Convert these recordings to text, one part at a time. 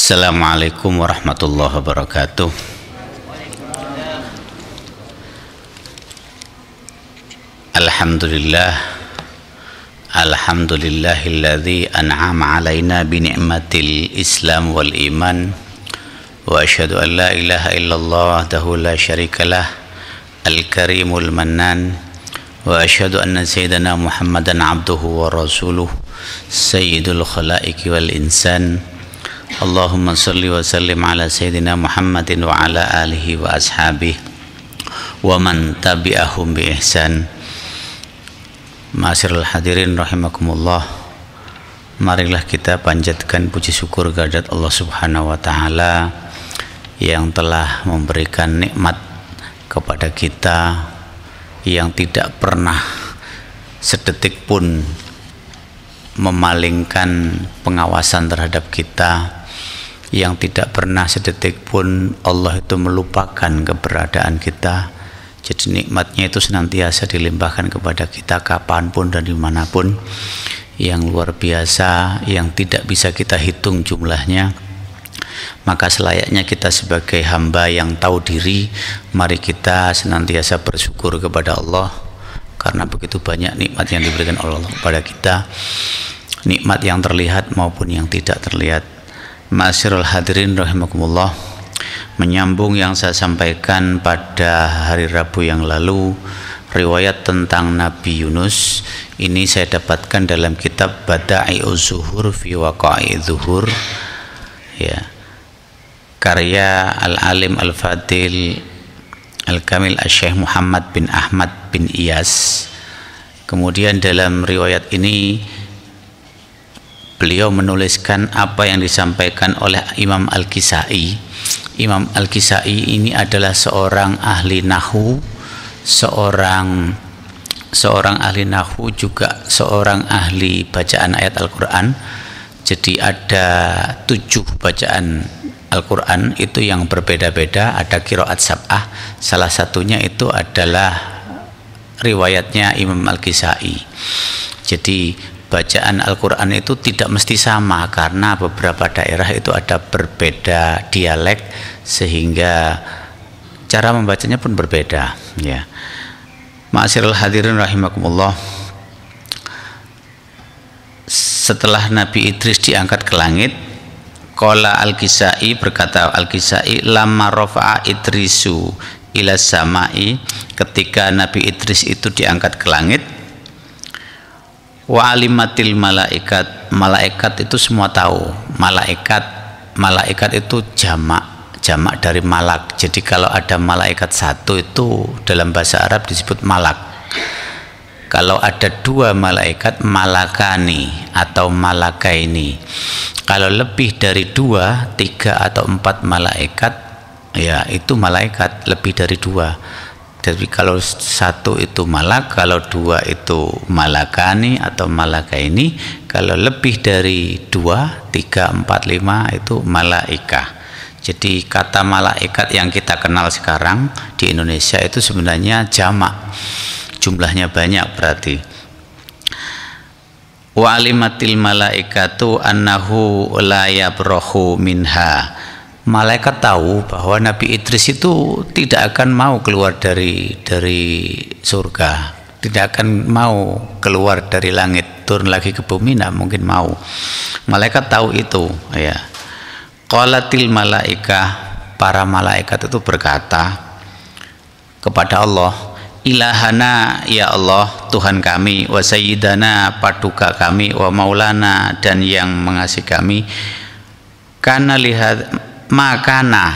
Assalamualaikum warahmatullahi wabarakatuh. Alhamdulillahilladzi an'ama alaina bi ni'matil Islam wal iman wa asyhadu an la ilaha illallah wahdahu la syarikalah al-karimul mannan wa asyhadu anna sayyidana Muhammadan abduhu wa rasuluh sayyidul khalaiqi wal insan. Allahumma salli wa sallim ala sayyidina Muhammadin wa ala alihi wa ashabihi wa man tabi'ahum bi ihsan. Ma'asyiral hadirin rahimakumullah, marilah kita panjatkan puji syukur kehadirat Allah Subhanahu wa taala yang telah memberikan nikmat kepada kita, yang tidak pernah sedetik pun memalingkan pengawasan terhadap kita, yang tidak pernah sedetik pun Allah itu melupakan keberadaan kita. Jadi nikmatnya itu senantiasa dilimpahkan kepada kita kapanpun dan dimanapun, yang luar biasa, yang tidak bisa kita hitung jumlahnya. Maka selayaknya kita sebagai hamba yang tahu diri, mari kita senantiasa bersyukur kepada Allah, karena begitu banyak nikmat yang diberikan Allah kepada kita, nikmat yang terlihat maupun yang tidak terlihat. Ma'asyiral hadirin rahimakumullah, menyambung yang saya sampaikan pada hari Rabu yang lalu, riwayat tentang Nabi Yunus ini saya dapatkan dalam kitab Bada'i'uz Zuhur fi Waqa'i'idz Zuhur, ya, karya Al-Alim Al-Fadil Al-Kamil Asy-Syaikh Muhammad bin Ahmad bin Iyas. Kemudian dalam riwayat ini beliau menuliskan apa yang disampaikan oleh Imam Al-Kisai. Imam Al-Kisai ini adalah seorang ahli nahwu, seorang ahli nahwu, juga seorang ahli bacaan ayat Al-Quran. Jadi ada 7 bacaan Al-Quran itu yang berbeda-beda, ada qiraat sab'ah, salah satunya itu adalah riwayatnya Imam Al-Kisai. Jadi bacaan Al-Quran itu tidak mesti sama, karena beberapa daerah itu ada berbeda dialek, sehingga cara membacanya pun berbeda, ya. Ma'asyiral hadirin rahimakumullah, setelah Nabi Idris diangkat ke langit, qala Al-Kisai, berkata Al-Kisai, lamma rafa'a Idrisu ila samai, ketika Nabi Idris itu diangkat ke langit, wa alimatil malaikat, malaikat itu semua tahu. Malaikat itu jamak dari malak. Jadi kalau ada malaikat satu itu dalam bahasa Arab disebut malak. Kalau ada 2 malaikat, malakani atau malakaini. Kalau lebih dari 2, 3 atau 4 malaikat, ya itu malaikat lebih dari 2. Jadi kalau 1 itu malak, kalau 2 itu malakani atau malakaini, kalau lebih dari 2, 3, 4, 5 itu malaikah. Jadi kata malaikat yang kita kenal sekarang di Indonesia itu sebenarnya jamak, jumlahnya banyak berarti. Wa alimatil malaikatu annahu la yabrahu minha. Malaikat tahu bahwa Nabi Idris itu tidak akan mau keluar dari surga, tidak akan mau keluar dari langit turun lagi ke bumi, tidak mungkin mau. Malaikat tahu itu, ya. Qalatil malaikah, para malaikat itu berkata kepada Allah, ilahana, ya Allah, Tuhan kami, wa sayyidana, paduka kami, wa maulana, dan yang mengasihi kami, kana lihat makana,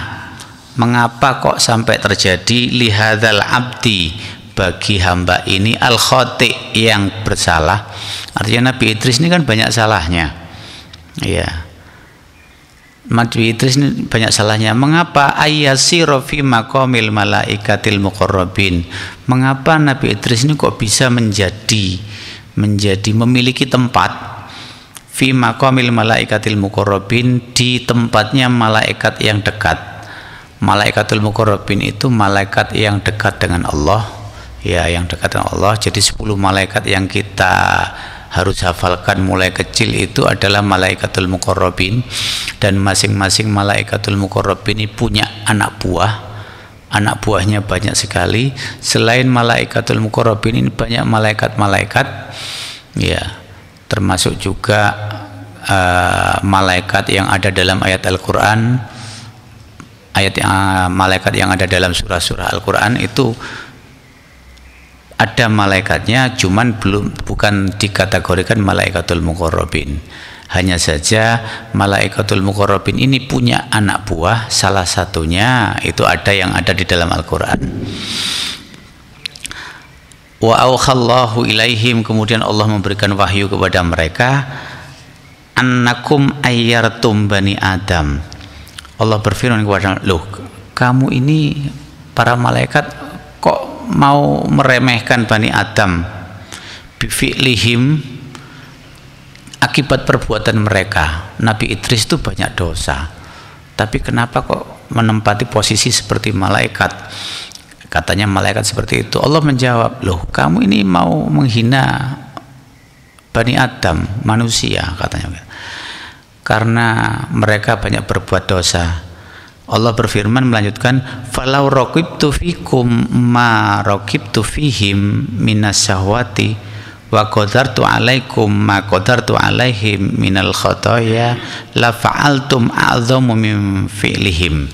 mengapa kok sampai terjadi lihadzal abdi, bagi hamba ini, al khoti, yang bersalah. Artinya Nabi Idris ini kan banyak salahnya, ya. Nabi Idris ini banyak salahnya. Mengapa ayyasiru fi maqamil malaikatil muqarrabin, mengapa Nabi Idris ini kok bisa menjadi memiliki tempat fi maqamil malaikatil muqarrabin, di tempatnya malaikat yang dekat. Malaikatul muqarrabin itu malaikat yang dekat dengan Allah, ya, yang dekat dengan Allah. Jadi 10 malaikat yang kita harus hafalkan mulai kecil itu adalah malaikatul muqarrabin, dan masing-masing malaikatul muqarrabin ini punya anak buah. Anak buahnya banyak sekali. Selain malaikatul muqarrabin ini banyak malaikat-malaikat, ya, termasuk juga malaikat yang ada dalam ayat Al-Quran, malaikat yang ada dalam surah-surah Al-Quran itu ada malaikatnya, cuman bukan dikategorikan malaikatul muqarrabin. Hanya saja malaikatul muqarrabin ini punya anak buah, salah satunya itu ada yang ada di dalam Al-Quran. Wa auhallahu ilaihim, kemudian Allah memberikan wahyu kepada mereka, annakum ayyartum bani Adam. Allah berfirman kepada, loh, kamu ini para malaikat kok mau meremehkan Bani Adam bifi'lihim, akibat perbuatan mereka. Nabi Idris itu banyak dosa, tapi kenapa kok menempati posisi seperti malaikat? Katanya malaikat seperti itu. Allah menjawab, loh, kamu ini mau menghina Bani Adam, manusia, katanya, karena mereka banyak berbuat dosa. Allah berfirman melanjutkan, falau raqibtu fikum ma raqibtu fihim minas syahwati wa qadartu alaikum ma qadartu alaihim minal khotoya la fa'altum a'dhamu min fi'lihim.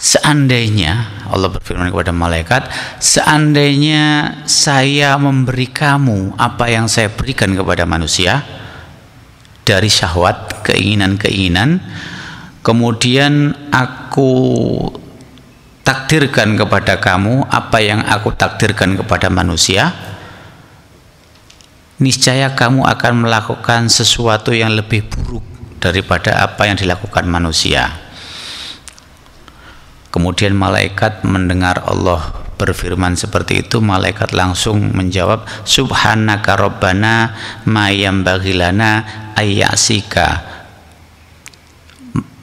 Seandainya, Allah berfirman kepada malaikat, seandainya saya memberi kamu apa yang saya berikan kepada manusia dari syahwat, keinginan-keinginan, kemudian aku takdirkan kepada kamu apa yang aku takdirkan kepada manusia, niscaya kamu akan melakukan sesuatu yang lebih buruk daripada apa yang dilakukan manusia. Kemudian malaikat mendengar Allah berfirman seperti itu, malaikat langsung menjawab, subhanaka rabbana ma yambaghi lana ayyasika.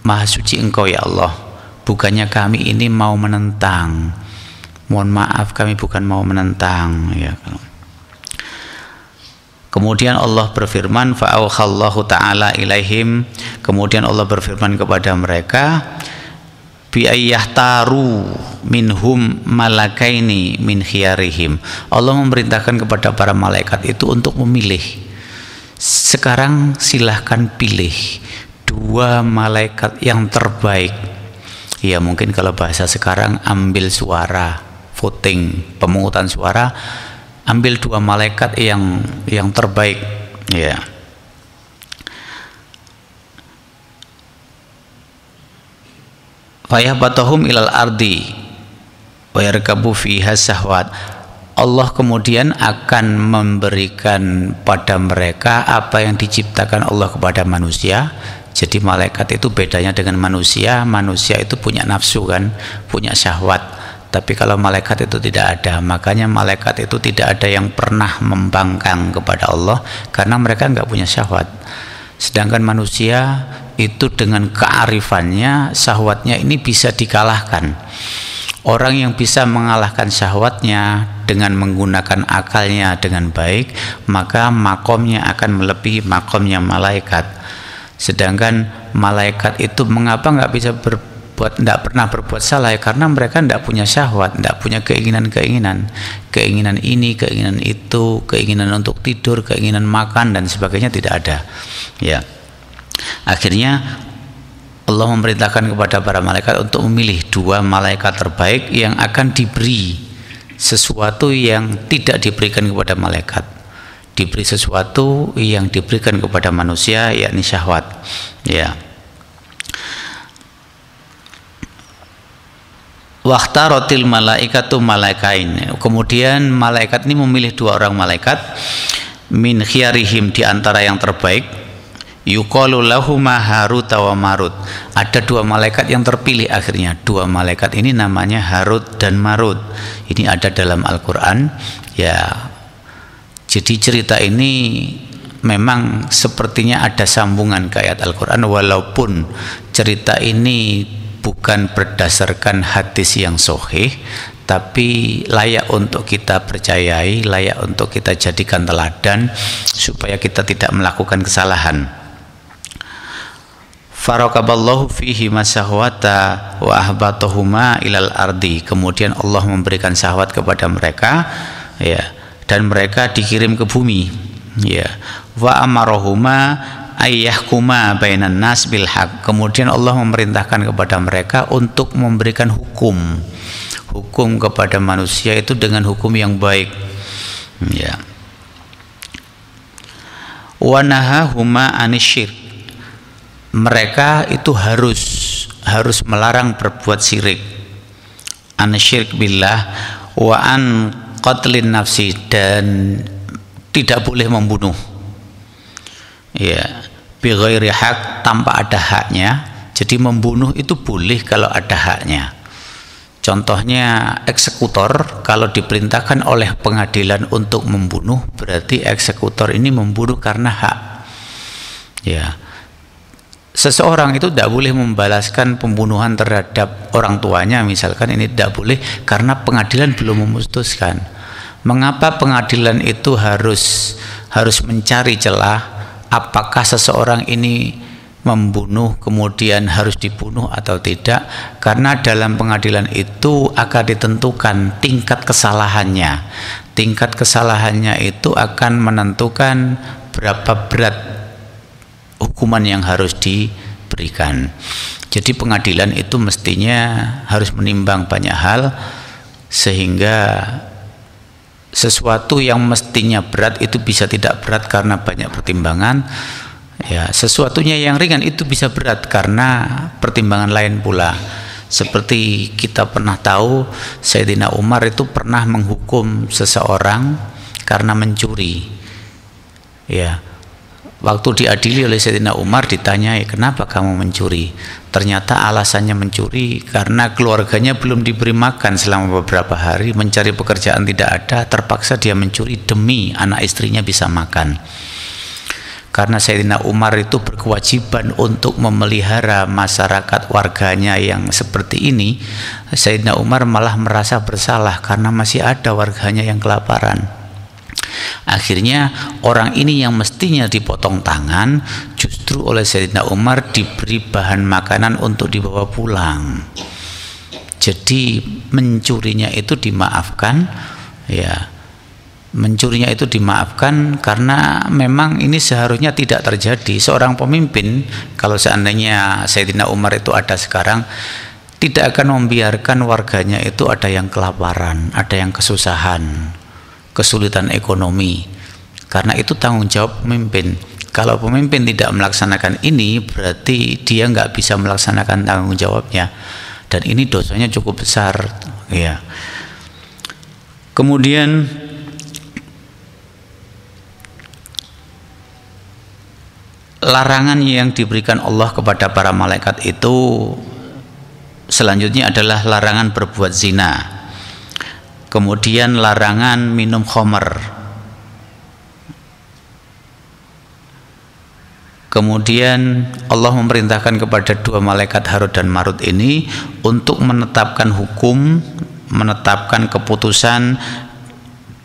Maha suci engkau ya Allah, bukannya kami ini mau menentang, mohon maaf kami bukan mau menentang, ya. Kemudian Allah berfirman, fa'auhallahu ta'ala ilaihim, kemudian Allah berfirman kepada mereka, bi ayyahtaru minhum malakaini min khiyarihim. Allah memerintahkan kepada para malaikat itu untuk memilih. Sekarang silahkan pilih 2 malaikat yang terbaik. Ya, mungkin kalau bahasa sekarang ambil suara, voting, pemungutan suara, ambil 2 malaikat yang terbaik, ya. Fayahbatuhum ilal ardi wa yarkabu fiha syahwat. Allah kemudian akan memberikan pada mereka apa yang diciptakan Allah kepada manusia. Jadi malaikat itu bedanya dengan manusia. Manusia itu punya nafsu kan, punya syahwat. Tapi kalau malaikat itu tidak ada. Makanya malaikat itu tidak ada yang pernah membangkang kepada Allah, karena mereka nggak punya syahwat. Sedangkan manusia itu dengan kearifannya, syahwatnya ini bisa dikalahkan. Orang yang bisa mengalahkan syahwatnya dengan menggunakan akalnya dengan baik, maka makomnya akan melebihi makomnya malaikat. Sedangkan malaikat itu mengapa nggak bisa tidak pernah berbuat salah? Karena mereka tidak punya syahwat, tidak punya keinginan-keinginan, keinginan ini, keinginan itu, keinginan untuk tidur, keinginan makan dan sebagainya tidak ada, ya. Akhirnya Allah memerintahkan kepada para malaikat untuk memilih 2 malaikat terbaik yang akan diberi sesuatu yang tidak diberikan kepada malaikat, diberi sesuatu yang diberikan kepada manusia, yakni syahwat, ya. Waqtaratil malaikatu malaikain. Kemudian malaikat ini memilih 2 orang malaikat min khiyarihim, di antara yang terbaik. Yuqalu lahuma Harut wa Marut. Ada 2 malaikat yang terpilih akhirnya. 2 malaikat ini namanya Harut dan Marut. Ini ada dalam Al-Qur'an, ya. Jadi cerita ini memang sepertinya ada sambungan ke ayat Al-Qur'an, walaupun cerita ini bukan berdasarkan hadis yang sahih, tapi layak untuk kita percayai, layak untuk kita jadikan teladan supaya kita tidak melakukan kesalahan. Farakaballahu fihi masahwata wa ahbatahuma ilal ardi. Kemudian Allah memberikan syahwat kepada mereka, ya, dan mereka dikirim ke bumi, ya. Wa amarahuma ayyahkuma bainan nas bil haq. Kemudian Allah memerintahkan kepada mereka untuk memberikan hukum kepada manusia itu dengan hukum yang baik, ya. Wa nahahuma anisyirk. Mereka itu harus melarang berbuat syirik, anisyirk billah wa an qatlin nafsi, dan tidak boleh membunuh, ya, bi ghairi haq, tanpa ada haknya. Jadi membunuh itu boleh kalau ada haknya. Contohnya eksekutor, kalau diperintahkan oleh pengadilan untuk membunuh, berarti eksekutor ini membunuh karena hak, ya. Seseorang itu tidak boleh membalaskan pembunuhan terhadap orang tuanya, misalkan, ini tidak boleh karena pengadilan belum memutuskan. Mengapa pengadilan itu harus mencari celah apakah seseorang ini membunuh kemudian harus dibunuh atau tidak? Karena dalam pengadilan itu akan ditentukan tingkat kesalahannya. Tingkat kesalahannya itu akan menentukan berapa berat hukuman yang harus diberikan. Jadi pengadilan itu mestinya harus menimbang banyak hal, sehingga sesuatu yang mestinya berat itu bisa tidak berat karena banyak pertimbangan, ya. Sesuatunya yang ringan itu bisa berat karena pertimbangan lain pula. Seperti kita pernah tahu, Sayyidina Umar itu pernah menghukum seseorang karena mencuri, ya. Waktu diadili oleh Sayyidina Umar, ditanyai, kenapa kamu mencuri? Ternyata alasannya mencuri karena keluarganya belum diberi makan selama beberapa hari, mencari pekerjaan tidak ada, terpaksa dia mencuri demi anak istrinya bisa makan. Karena Sayyidina Umar itu berkewajiban untuk memelihara masyarakat warganya yang seperti ini, Sayyidina Umar malah merasa bersalah karena masih ada warganya yang kelaparan. Akhirnya orang ini yang mestinya dipotong tangan, justru oleh Sayyidina Umar diberi bahan makanan untuk dibawa pulang. Jadi mencurinya itu dimaafkan, ya. Mencurinya itu dimaafkan karena memang ini seharusnya tidak terjadi. Seorang pemimpin, kalau seandainya Sayyidina Umar itu ada sekarang, tidak akan membiarkan warganya itu ada yang kelaparan, ada yang kesusahan, kesulitan ekonomi, karena itu tanggung jawab pemimpin. Kalau pemimpin tidak melaksanakan ini, berarti dia nggak bisa melaksanakan tanggung jawabnya, dan ini dosanya cukup besar, ya. Kemudian larangan yang diberikan Allah kepada para malaikat itu selanjutnya adalah larangan berbuat zina. Kemudian larangan minum khamar. Kemudian Allah memerintahkan kepada dua malaikat Harut dan Marut ini untuk menetapkan hukum, menetapkan keputusan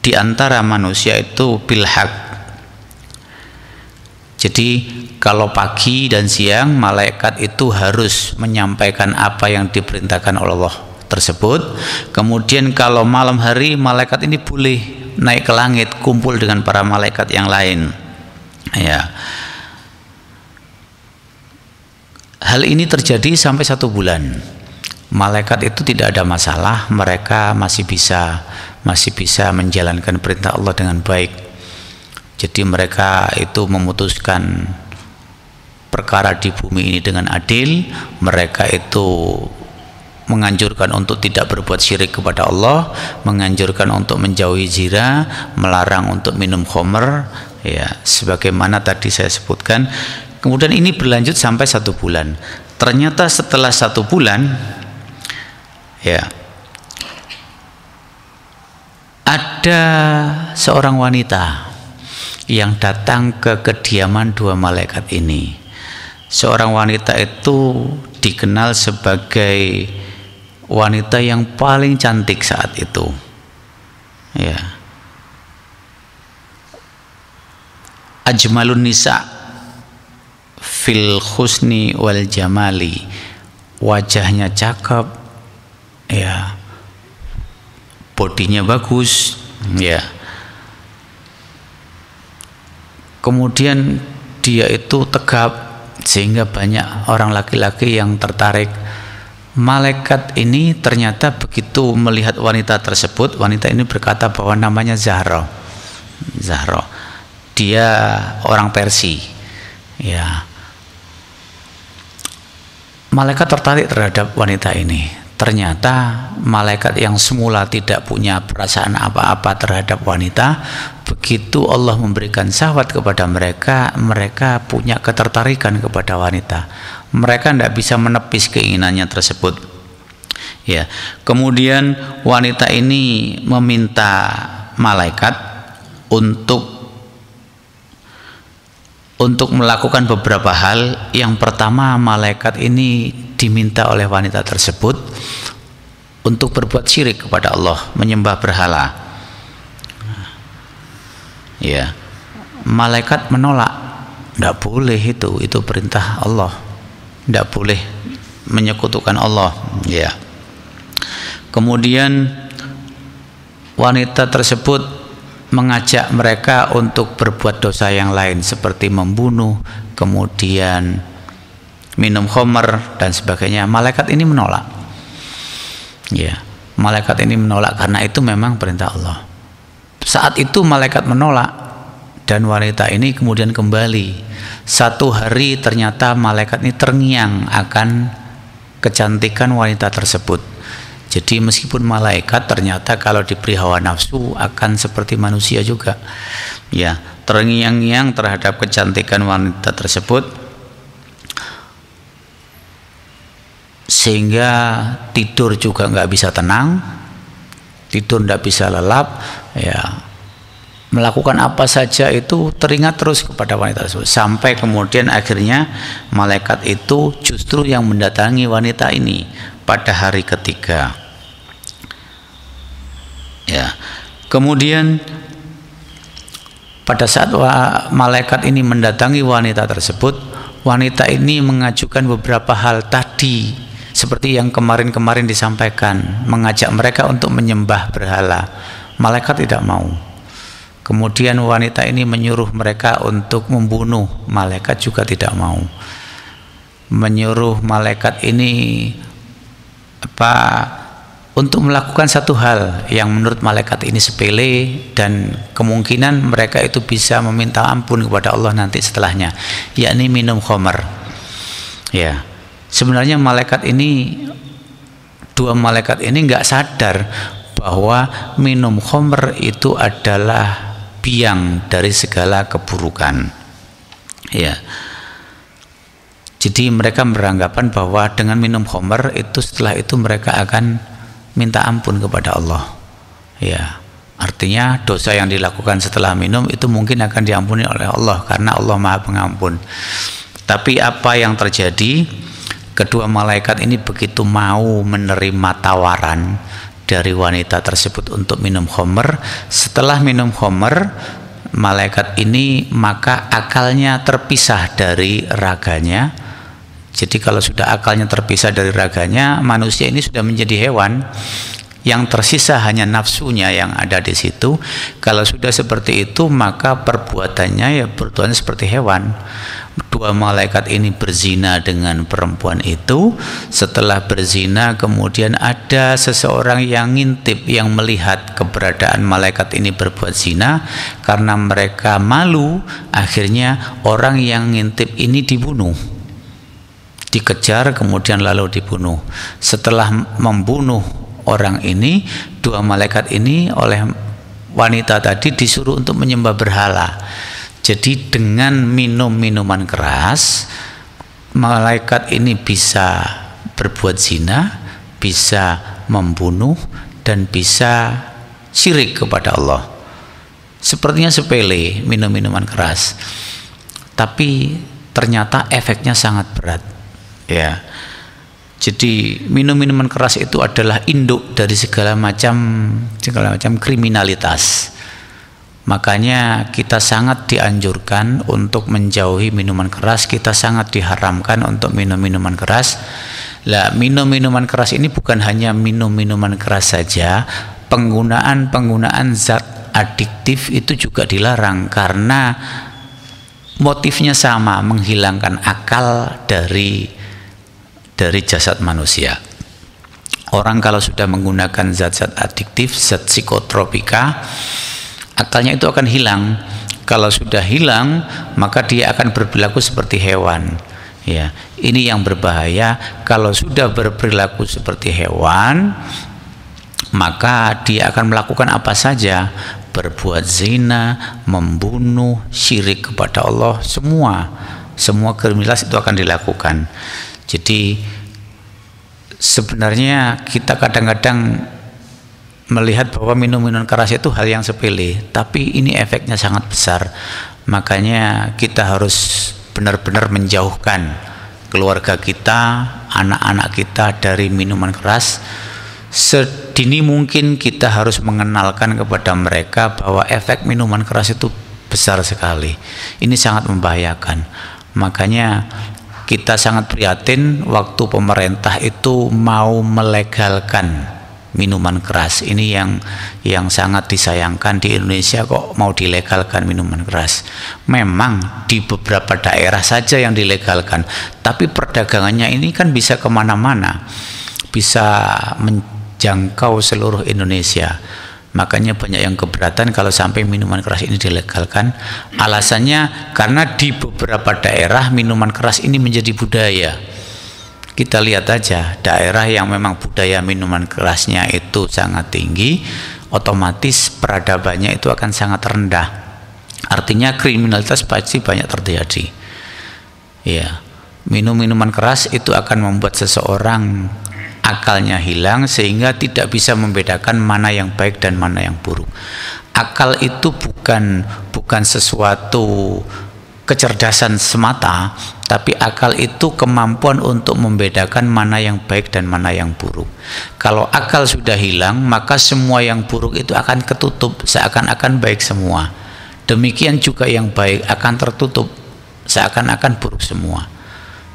di antara manusia itu bil haq. Jadi kalau pagi dan siang malaikat itu harus menyampaikan apa yang diperintahkan oleh Allah tersebut. Kemudian kalau malam hari malaikat ini boleh naik ke langit kumpul dengan para malaikat yang lain, ya. Hal ini terjadi sampai 1 bulan. Malaikat itu tidak ada masalah, mereka masih bisa menjalankan perintah Allah dengan baik. Jadi mereka itu memutuskan perkara di bumi ini dengan adil. Mereka itu menganjurkan untuk tidak berbuat syirik kepada Allah, menganjurkan untuk menjauhi zina, melarang untuk minum khamr, ya, sebagaimana tadi saya sebutkan. Kemudian ini berlanjut sampai 1 bulan. Ternyata setelah 1 bulan, ya, ada seorang wanita yang datang ke kediaman dua malaikat ini. Seorang wanita itu dikenal sebagai wanita yang paling cantik saat itu. Ya. Ajmalun nisa fil husni wal jamali, wajahnya cakep, ya, bodinya bagus, ya. Kemudian dia itu tegap sehingga banyak orang laki-laki yang tertarik. Malaikat ini ternyata begitu melihat wanita tersebut, wanita ini berkata bahwa namanya Zahra. Zahra. Dia orang Persia. Ya. Malaikat tertarik terhadap wanita ini. Ternyata malaikat yang semula tidak punya perasaan apa-apa terhadap wanita, begitu Allah memberikan syahwat kepada mereka, mereka punya ketertarikan kepada wanita. Mereka tidak bisa menepis keinginannya tersebut. Ya. Kemudian wanita ini meminta malaikat untuk melakukan beberapa hal. Yang pertama, malaikat ini diminta oleh wanita tersebut untuk berbuat syirik kepada Allah, menyembah berhala. Ya, malaikat menolak, tidak boleh itu perintah Allah, tidak boleh menyekutukan Allah. Ya. Kemudian wanita tersebut mengajak mereka untuk berbuat dosa yang lain seperti membunuh, kemudian minum khamr dan sebagainya. Malaikat ini menolak. Ya, malaikat ini menolak karena itu memang perintah Allah. Saat itu malaikat menolak dan wanita ini kemudian kembali. Satu hari ternyata malaikat ini terngiang akan kecantikan wanita tersebut. Jadi meskipun malaikat ternyata kalau diberi hawa nafsu akan seperti manusia juga. Ya, terngiang-ngiang terhadap kecantikan wanita tersebut, sehingga tidur juga nggak bisa tenang, tidur nggak bisa lelap, ya, melakukan apa saja itu teringat terus kepada wanita tersebut, sampai kemudian akhirnya malaikat itu justru yang mendatangi wanita ini pada hari ketiga. Ya, kemudian pada saat malaikat ini mendatangi wanita tersebut, wanita ini mengajukan beberapa hal tadi seperti yang kemarin-kemarin disampaikan, mengajak mereka untuk menyembah berhala. Malaikat tidak mau. Kemudian wanita ini menyuruh mereka untuk membunuh. Malaikat juga tidak mau. Menyuruh malaikat ini untuk melakukan satu hal yang menurut malaikat ini sepele dan kemungkinan mereka itu bisa meminta ampun kepada Allah nanti setelahnya, yakni minum khamr. Ya. Sebenarnya dua malaikat ini nggak sadar bahwa minum khamr itu adalah biang dari segala keburukan. Ya. Jadi mereka beranggapan bahwa dengan minum khamr itu setelah itu mereka akan minta ampun kepada Allah. Ya. Artinya dosa yang dilakukan setelah minum itu mungkin akan diampuni oleh Allah karena Allah Maha Pengampun. Tapi apa yang terjadi? Kedua malaikat ini begitu mau menerima tawaran dari wanita tersebut untuk minum khamr. Setelah minum khamr, malaikat ini maka akalnya terpisah dari raganya. Jadi kalau sudah akalnya terpisah dari raganya, manusia ini sudah menjadi hewan. Yang tersisa hanya nafsunya yang ada di situ. Kalau sudah seperti itu, maka perbuatannya ya perbuatan seperti hewan. Dua malaikat ini berzina dengan perempuan itu. Setelah berzina kemudian ada seseorang yang ngintip, yang melihat keberadaan malaikat ini berbuat zina. Karena mereka malu, akhirnya orang yang ngintip ini dibunuh, dikejar kemudian lalu dibunuh. Setelah membunuh orang ini, dua malaikat ini oleh wanita tadi disuruh untuk menyembah berhala. Jadi dengan minum minuman keras, malaikat ini bisa berbuat zina, bisa membunuh, dan bisa syirik kepada Allah. Sepertinya sepele minum minuman keras, tapi ternyata efeknya sangat berat. Ya, Jadi minum-minuman keras itu adalah induk dari segala macam kriminalitas. Makanya kita sangat dianjurkan untuk menjauhi minuman keras, kita sangat diharamkan untuk minum minuman keras. Lah, minum minuman keras ini bukan hanya minum minuman keras saja, penggunaan zat adiktif itu juga dilarang karena motifnya sama, menghilangkan akal dari jasad manusia. Orang kalau sudah menggunakan zat-zat adiktif, zat psikotropika, akalnya itu akan hilang. Kalau sudah hilang, maka dia akan berperilaku seperti hewan. Ya, ini yang berbahaya. Kalau sudah berperilaku seperti hewan, maka dia akan melakukan apa saja, berbuat zina, membunuh, syirik kepada Allah, semua kriminalitas itu akan dilakukan. Jadi sebenarnya kita kadang-kadang melihat bahwa minum-minuman keras itu hal yang sepele, tapi ini efeknya sangat besar. Makanya kita harus benar-benar menjauhkan keluarga kita, anak-anak kita dari minuman keras. Sedini mungkin kita harus mengenalkan kepada mereka bahwa efek minuman keras itu besar sekali. Ini sangat membahayakan. Makanya kita sangat prihatin waktu pemerintah itu mau melegalkan minuman keras. Ini yang sangat disayangkan, di Indonesia kok mau dilegalkan minuman keras. Memang di beberapa daerah saja yang dilegalkan, tapi perdagangannya ini kan bisa kemana-mana, bisa menjangkau seluruh Indonesia. Makanya banyak yang keberatan kalau sampai minuman keras ini dilegalkan. Alasannya karena di beberapa daerah minuman keras ini menjadi budaya. Kita lihat aja daerah yang memang budaya minuman kerasnya itu sangat tinggi, otomatis peradabannya itu akan sangat rendah. Artinya kriminalitas pasti banyak terjadi. Ya, minum minuman keras itu akan membuat seseorang akalnya hilang sehingga tidak bisa membedakan mana yang baik dan mana yang buruk. Akal itu bukan sesuatu kecerdasan semata, tapi akal itu kemampuan untuk membedakan mana yang baik dan mana yang buruk. Kalau akal sudah hilang, maka semua yang buruk itu akan ketutup, seakan-akan baik semua. Demikian juga yang baik akan tertutup, seakan-akan buruk semua.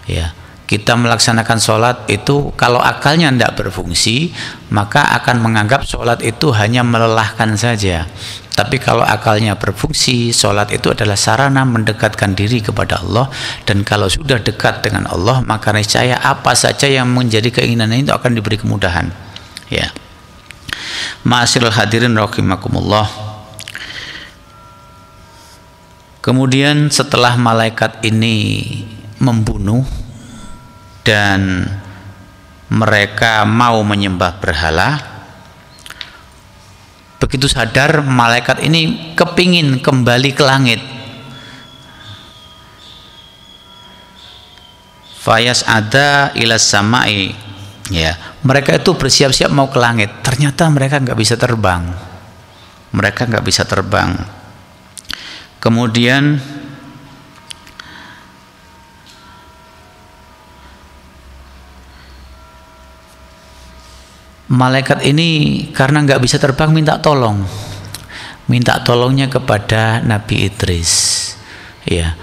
Ya, kita melaksanakan sholat itu kalau akalnya tidak berfungsi, maka akan menganggap sholat itu hanya melelahkan saja. Tapi kalau akalnya berfungsi, sholat itu adalah sarana mendekatkan diri kepada Allah. Dan kalau sudah dekat dengan Allah, maka niscaya apa saja yang menjadi keinginan itu akan diberi kemudahan. Ya, ma'asyiral hadirin rahimakumullah. Kemudian setelah malaikat ini membunuh dan mereka mau menyembah berhala, begitu sadar malaikat ini kepingin kembali ke langit. Fayas ada ilas samai. Ya, mereka itu bersiap-siap mau ke langit. Ternyata mereka nggak bisa terbang. Mereka nggak bisa terbang. Kemudian malaikat ini karena nggak bisa terbang minta tolongnya kepada Nabi Idris. Ya,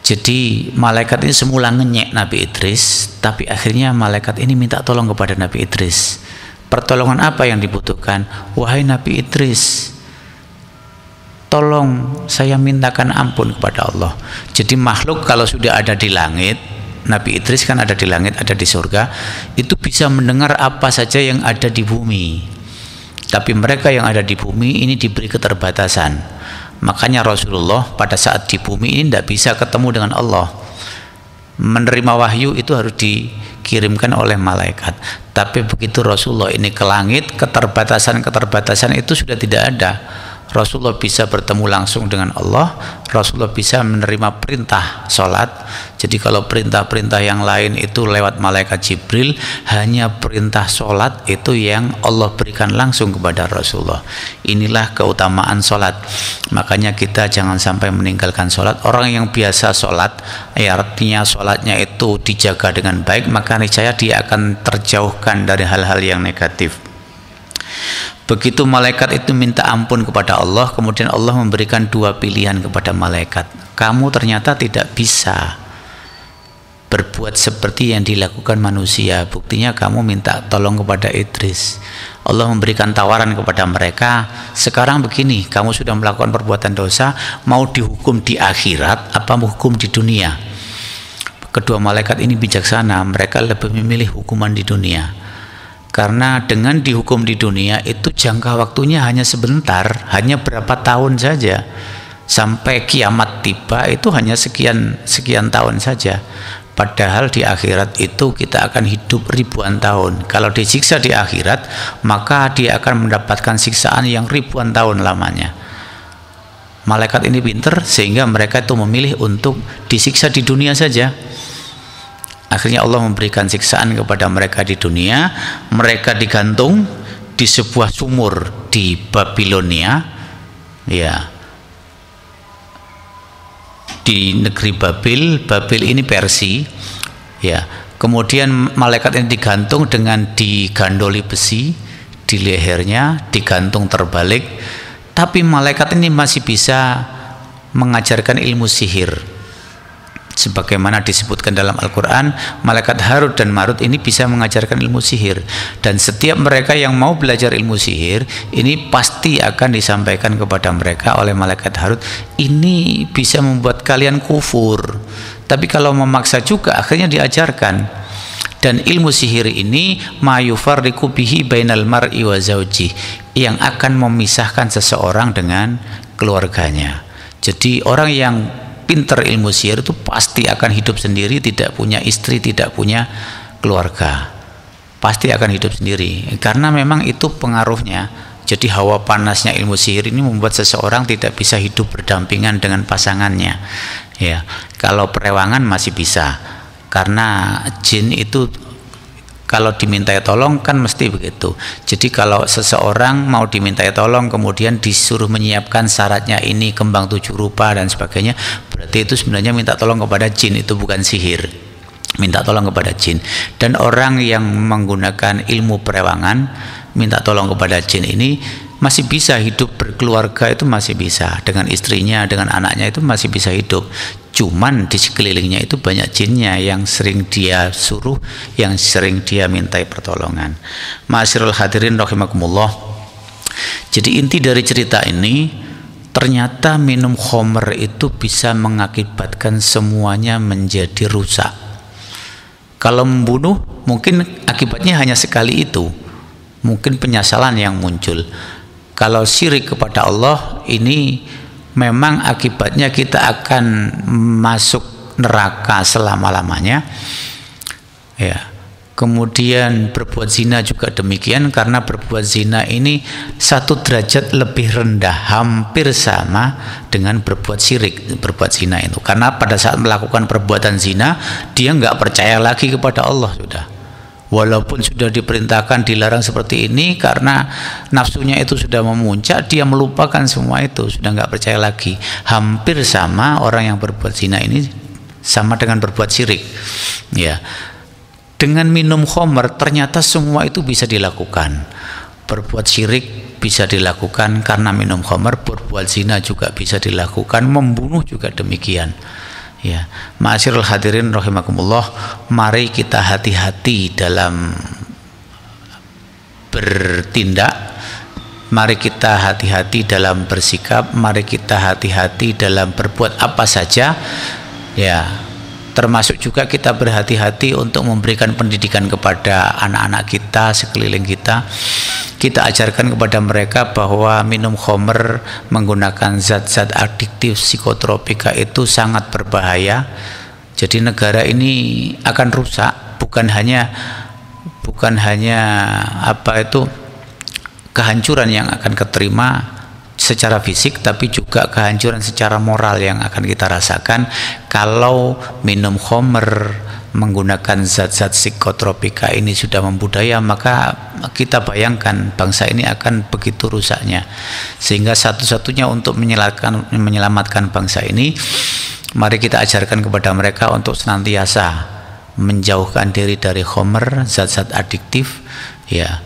jadi malaikat ini semula ngenyek Nabi Idris, tapi akhirnya malaikat ini minta tolong kepada Nabi Idris. Pertolongan apa yang dibutuhkan? Wahai Nabi Idris, tolong saya mintakan ampun kepada Allah. Jadi makhluk kalau sudah ada di langit, Nabi Idris kan ada di langit, ada di surga, itu bisa mendengar apa saja yang ada di bumi. Tapi mereka yang ada di bumi ini diberi keterbatasan. Makanya Rasulullah pada saat di bumi ini tidak bisa ketemu dengan Allah. Menerima wahyu itu harus dikirimkan oleh malaikat. Tapi begitu Rasulullah ini ke langit, keterbatasan itu sudah tidak ada. Rasulullah bisa bertemu langsung dengan Allah, Rasulullah bisa menerima perintah sholat. Jadi kalau perintah-perintah yang lain itu lewat malaikat Jibril, hanya perintah sholat itu yang Allah berikan langsung kepada Rasulullah. Inilah keutamaan sholat. Makanya kita jangan sampai meninggalkan sholat. Orang yang biasa sholat, ya artinya sholatnya itu dijaga dengan baik, maka niscaya dia akan terjauhkan dari hal-hal yang negatif. Begitu malaikat itu minta ampun kepada Allah, kemudian Allah memberikan dua pilihan kepada malaikat. Kamu ternyata tidak bisa berbuat seperti yang dilakukan manusia. Buktinya kamu minta tolong kepada Idris. Allah memberikan tawaran kepada mereka, sekarang begini, kamu sudah melakukan perbuatan dosa, mau dihukum di akhirat apa hukum di dunia? Kedua malaikat ini bijaksana, mereka lebih memilih hukuman di dunia. Karena dengan dihukum di dunia itu jangka waktunya hanya sebentar, hanya berapa tahun saja. Sampai kiamat tiba itu hanya sekian tahun saja. Padahal di akhirat itu kita akan hidup ribuan tahun. Kalau disiksa di akhirat, maka dia akan mendapatkan siksaan yang ribuan tahun lamanya. Malaikat ini pintar sehingga mereka itu memilih untuk disiksa di dunia saja. Akhirnya Allah memberikan siksaan kepada mereka di dunia. Mereka digantung di sebuah sumur di Babilonia, ya, di negeri Babil. Babil ini Persia, ya. Kemudian malaikat ini digantung dengan digandoli besi di lehernya, digantung terbalik. Tapi malaikat ini masih bisa mengajarkan ilmu sihir. Sebagaimana disebutkan dalam Al-Quran, malaikat Harut dan Marut ini bisa mengajarkan ilmu sihir. Dan setiap mereka yang mau belajar ilmu sihir, ini pasti akan disampaikan kepada mereka oleh malaikat Harut, ini bisa membuat kalian kufur. Tapi kalau memaksa juga, akhirnya diajarkan. Dan ilmu sihir ini ma yufarriqu bihi bainal mar'i wa zawji, yang akan memisahkan seseorang dengan keluarganya. Jadi orang yang pinter ilmu sihir itu pasti akan hidup sendiri, tidak punya istri, tidak punya keluarga, pasti akan hidup sendiri, karena memang itu pengaruhnya. Jadi hawa panasnya ilmu sihir ini membuat seseorang tidak bisa hidup berdampingan dengan pasangannya, ya. Kalau perewangan masih bisa, karena jin itu kalau dimintai tolong kan mesti begitu. Jadi kalau seseorang mau dimintai tolong kemudian disuruh menyiapkan syaratnya ini, kembang 7 rupa dan sebagainya, berarti itu sebenarnya minta tolong kepada jin, itu bukan sihir. Minta tolong kepada jin. Dan orang yang menggunakan ilmu perewangan minta tolong kepada jin ini masih bisa hidup berkeluarga, itu masih bisa, dengan istrinya, dengan anaknya itu masih bisa hidup. Cuman di sekelilingnya itu banyak jinnya yang sering dia suruh, yang sering dia mintai pertolongan. Ma'asyiral hadirin rahimakumullah. Jadi inti dari cerita ini, ternyata minum khamr itu bisa mengakibatkan semuanya menjadi rusak. Kalau membunuh mungkin akibatnya hanya sekali itu, mungkin penyesalan yang muncul. Kalau syirik kepada Allah ini memang akibatnya kita akan masuk neraka selama-lamanya, ya. Kemudian berbuat zina juga demikian, karena berbuat zina ini 1 derajat lebih rendah, hampir sama dengan berbuat syirik, berbuat zina itu. Karena pada saat melakukan perbuatan zina dia nggak percaya lagi kepada Allah sudah. Walaupun sudah diperintahkan dilarang seperti ini, karena nafsunya itu sudah memuncak, dia melupakan semua itu, sudah nggak percaya lagi. Hampir sama orang yang berbuat zina ini sama dengan berbuat syirik, ya. Dengan minum khamr ternyata semua itu bisa dilakukan. Berbuat syirik bisa dilakukan karena minum khamr, berbuat zina juga bisa dilakukan, membunuh juga demikian. Ya, ma'asyiral hadirin rahimakumullah, mari kita hati-hati dalam bertindak, mari kita hati-hati dalam bersikap, mari kita hati-hati dalam berbuat apa saja, ya. Termasuk juga kita berhati-hati untuk memberikan pendidikan kepada anak-anak kita, sekeliling kita. Kita ajarkan kepada mereka bahwa minum khamr, menggunakan zat-zat adiktif psikotropika itu sangat berbahaya. Jadi negara ini akan rusak, bukan hanya kehancuran yang akan keterima, secara fisik, tapi juga kehancuran secara moral yang akan kita rasakan kalau minum khamr, menggunakan zat-zat psikotropika ini sudah membudaya. Maka kita bayangkan bangsa ini akan begitu rusaknya, sehingga satu-satunya untuk menyelamatkan bangsa ini, mari kita ajarkan kepada mereka untuk senantiasa menjauhkan diri dari khamr, zat-zat adiktif. Ya,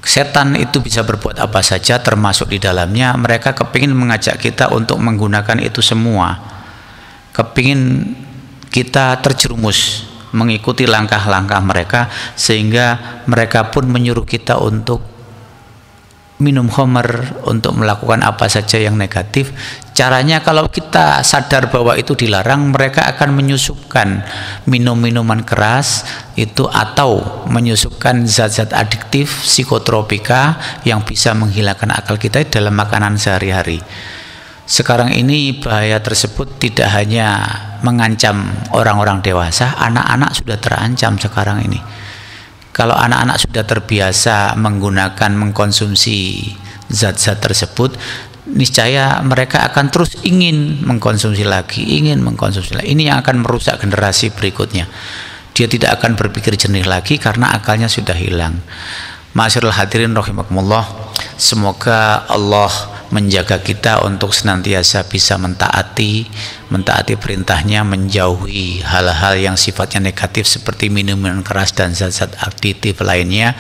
setan itu bisa berbuat apa saja, termasuk di dalamnya mereka kepingin mengajak kita untuk menggunakan itu semua, kepingin kita terjerumus mengikuti langkah-langkah mereka, sehingga mereka pun menyuruh kita untuk minum khamr, untuk melakukan apa saja yang negatif. Caranya kalau kita sadar bahwa itu dilarang, mereka akan menyusupkan minum-minuman keras itu atau menyusupkan zat-zat adiktif psikotropika yang bisa menghilangkan akal kita dalam makanan sehari-hari. Sekarang ini bahaya tersebut tidak hanya mengancam orang-orang dewasa, anak-anak sudah terancam sekarang ini. Kalau anak-anak sudah terbiasa mengkonsumsi zat-zat tersebut, niscaya mereka akan terus ingin mengkonsumsi lagi. Ini yang akan merusak generasi berikutnya. Dia tidak akan berpikir jernih lagi karena akalnya sudah hilang. Ma'asyiral hadirin rahimakumullah, semoga Allah menjaga kita untuk senantiasa bisa mentaati perintahnya, menjauhi hal-hal yang sifatnya negatif seperti minuman keras dan zat-zat adiktif lainnya.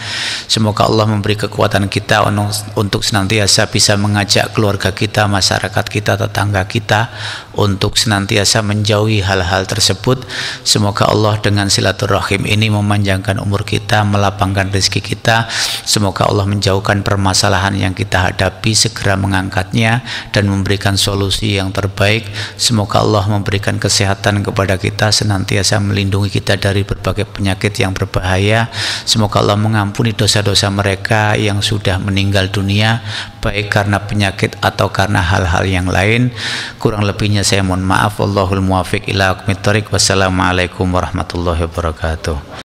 Semoga Allah memberi kekuatan kita untuk senantiasa bisa mengajak keluarga kita, masyarakat kita, tetangga kita untuk senantiasa menjauhi hal-hal tersebut. Semoga Allah dengan silaturahim ini memanjangkan umur kita, melapangkan rezeki kita. Semoga Allah menjauhkan permasalahan yang kita hadapi, segera mengangkatnya dan memberikan solusi yang terbaik. Semoga Allah memberikan kesehatan kepada kita, senantiasa melindungi kita dari berbagai penyakit yang berbahaya. Semoga Allah mengampuni dosa-dosa mereka yang sudah meninggal dunia, baik karena penyakit atau karena hal-hal yang lain. Kurang lebihnya saya mohon maaf. Wallahul muwaffiq ila aqwamit thoriq. Wassalamualaikum warahmatullahi wabarakatuh.